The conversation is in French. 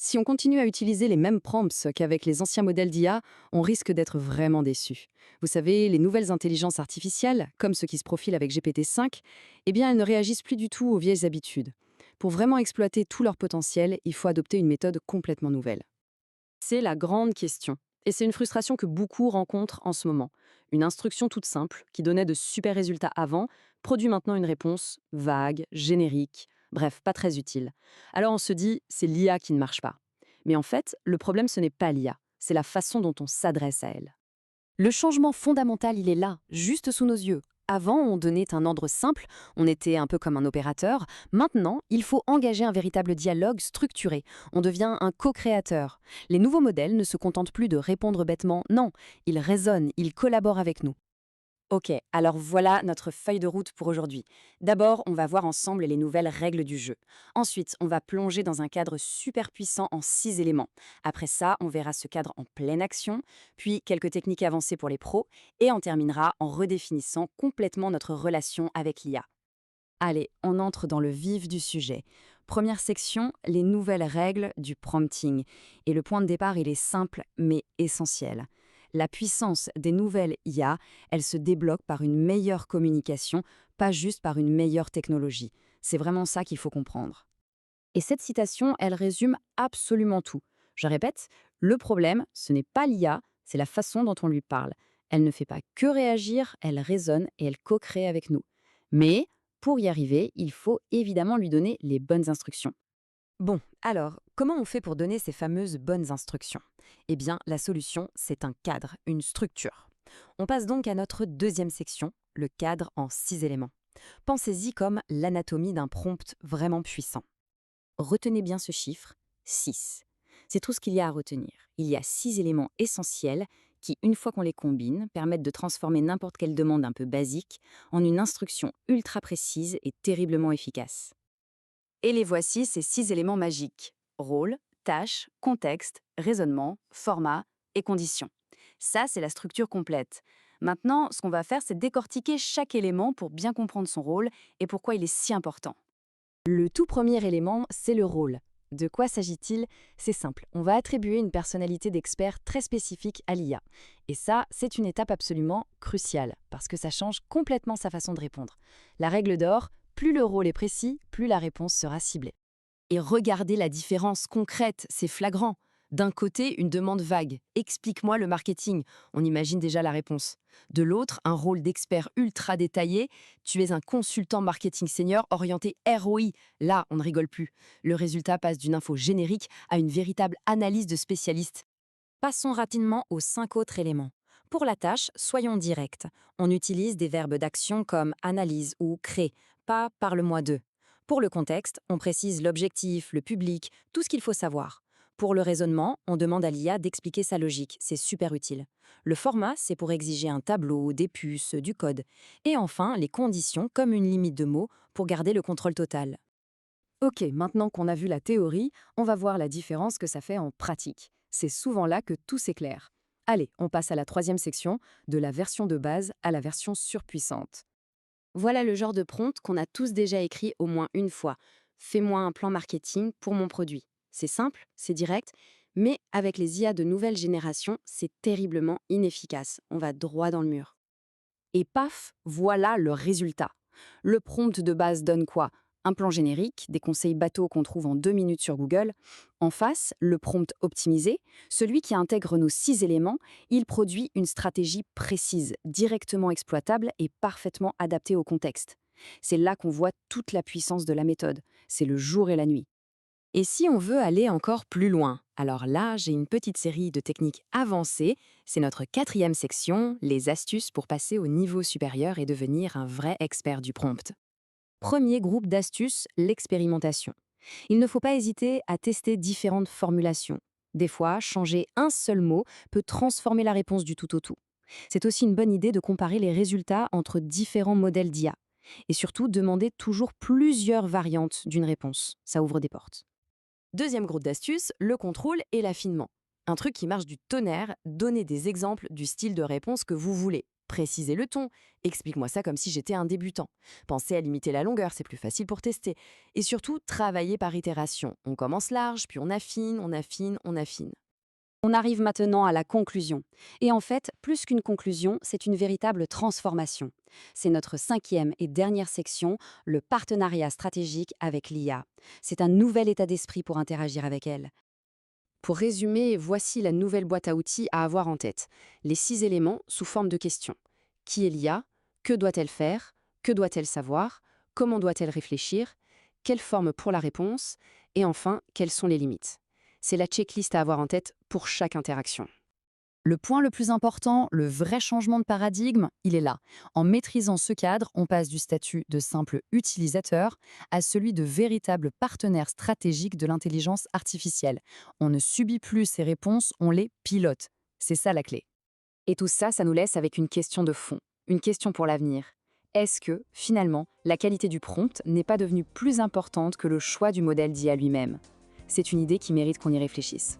Si on continue à utiliser les mêmes prompts qu'avec les anciens modèles d'IA, on risque d'être vraiment déçu. Vous savez, les nouvelles intelligences artificielles, comme ceux qui se profilent avec GPT-5, eh bien, elles ne réagissent plus du tout aux vieilles habitudes. Pour vraiment exploiter tout leur potentiel, il faut adopter une méthode complètement nouvelle. C'est la grande question. Et c'est une frustration que beaucoup rencontrent en ce moment. Une instruction toute simple, qui donnait de super résultats avant, produit maintenant une réponse vague, générique, bref, pas très utile. Alors on se dit, c'est l'IA qui ne marche pas. Mais en fait, le problème, ce n'est pas l'IA, c'est la façon dont on s'adresse à elle. Le changement fondamental, il est là, juste sous nos yeux. Avant, on donnait un ordre simple, on était un peu comme un opérateur. Maintenant, il faut engager un véritable dialogue structuré. On devient un co-créateur. Les nouveaux modèles ne se contentent plus de répondre bêtement, non, ils raisonnent, ils collaborent avec nous. Ok, alors voilà notre feuille de route pour aujourd'hui. D'abord, on va voir ensemble les nouvelles règles du jeu. Ensuite, on va plonger dans un cadre super puissant en 6 éléments. Après ça, on verra ce cadre en pleine action, puis quelques techniques avancées pour les pros, et on terminera en redéfinissant complètement notre relation avec l'IA. Allez, on entre dans le vif du sujet. Première section, les nouvelles règles du prompting. Et le point de départ, il est simple mais essentiel. La puissance des nouvelles IA, elle se débloque par une meilleure communication, pas juste par une meilleure technologie. C'est vraiment ça qu'il faut comprendre. Et cette citation, elle résume absolument tout. Je répète, le problème, ce n'est pas l'IA, c'est la façon dont on lui parle. Elle ne fait pas que réagir, elle raisonne et elle co-crée avec nous. Mais pour y arriver, il faut évidemment lui donner les bonnes instructions. Bon, alors, comment on fait pour donner ces fameuses bonnes instructions? Eh bien, la solution, c'est un cadre, une structure. On passe donc à notre deuxième section, le cadre en 6 éléments. Pensez-y comme l'anatomie d'un prompt vraiment puissant. Retenez bien ce chiffre, 6. C'est tout ce qu'il y a à retenir. Il y a 6 éléments essentiels qui, une fois qu'on les combine, permettent de transformer n'importe quelle demande un peu basique en une instruction ultra précise et terriblement efficace. Et les voici, ces 6 éléments magiques. Rôle, tâche, contexte, raisonnement, format et conditions. Ça, c'est la structure complète. Maintenant, ce qu'on va faire, c'est décortiquer chaque élément pour bien comprendre son rôle et pourquoi il est si important. Le tout premier élément, c'est le rôle. De quoi s'agit-il? C'est simple, on va attribuer une personnalité d'expert très spécifique à l'IA. Et ça, c'est une étape absolument cruciale, parce que ça change complètement sa façon de répondre. La règle d'or, plus le rôle est précis, plus la réponse sera ciblée. Et regardez la différence concrète, c'est flagrant. D'un côté, une demande vague. Explique-moi le marketing. On imagine déjà la réponse. De l'autre, un rôle d'expert ultra détaillé. Tu es un consultant marketing senior orienté ROI. Là, on ne rigole plus. Le résultat passe d'une info générique à une véritable analyse de spécialiste. Passons rapidement aux 5 autres éléments. Pour la tâche, soyons directs. On utilise des verbes d'action comme analyse ou crée, pas parle-moi d'eux. Pour le contexte, on précise l'objectif, le public, tout ce qu'il faut savoir. Pour le raisonnement, on demande à l'IA d'expliquer sa logique, c'est super utile. Le format, c'est pour exiger un tableau, des puces, du code. Et enfin, les conditions, comme une limite de mots, pour garder le contrôle total. Ok, maintenant qu'on a vu la théorie, on va voir la différence que ça fait en pratique. C'est souvent là que tout s'éclaire. Allez, on passe à la troisième section, de la version de base à la version surpuissante. Voilà le genre de prompt qu'on a tous déjà écrit au moins une fois. Fais-moi un plan marketing pour mon produit. C'est simple, c'est direct, mais avec les IA de nouvelle génération, c'est terriblement inefficace. On va droit dans le mur. Et paf, voilà le résultat. Le prompt de base donne quoi? Un plan générique, des conseils bateaux qu'on trouve en 2 minutes sur Google. En face, le prompt optimisé, celui qui intègre nos 6 éléments, il produit une stratégie précise, directement exploitable et parfaitement adaptée au contexte. C'est là qu'on voit toute la puissance de la méthode. C'est le jour et la nuit. Et si on veut aller encore plus loin? Alors là, j'ai une petite série de techniques avancées. C'est notre quatrième section, les astuces pour passer au niveau supérieur et devenir un vrai expert du prompt. Premier groupe d'astuces, l'expérimentation. Il ne faut pas hésiter à tester différentes formulations. Des fois, changer un seul mot peut transformer la réponse du tout au tout. C'est aussi une bonne idée de comparer les résultats entre différents modèles d'IA. Et surtout, demander toujours plusieurs variantes d'une réponse. Ça ouvre des portes. Deuxième groupe d'astuces, le contrôle et l'affinement. Un truc qui marche du tonnerre, donnez des exemples du style de réponse que vous voulez. préciser le ton, explique-moi ça comme si j'étais un débutant. Pensez à limiter la longueur, c'est plus facile pour tester. Et surtout, travailler par itération. On commence large, puis on affine, on affine, on affine. On arrive maintenant à la conclusion. Et en fait, plus qu'une conclusion, c'est une véritable transformation. C'est notre cinquième et dernière section, le partenariat stratégique avec l'IA. C'est un nouvel état d'esprit pour interagir avec elle. Pour résumer, voici la nouvelle boîte à outils à avoir en tête. Les 6 éléments sous forme de questions. Qui est l'IA? Que doit-elle faire? Que doit-elle savoir? Comment doit-elle réfléchir? Quelle forme pour la réponse? Et enfin, quelles sont les limites? C'est la checklist à avoir en tête pour chaque interaction. Le point le plus important, le vrai changement de paradigme, il est là. En maîtrisant ce cadre, on passe du statut de simple utilisateur à celui de véritable partenaire stratégique de l'intelligence artificielle. On ne subit plus ces réponses, on les pilote. C'est ça la clé. Et tout ça, ça nous laisse avec une question de fond, une question pour l'avenir. Est-ce que, finalement, la qualité du prompt n'est pas devenue plus importante que le choix du modèle d'IA lui-même? C'est une idée qui mérite qu'on y réfléchisse.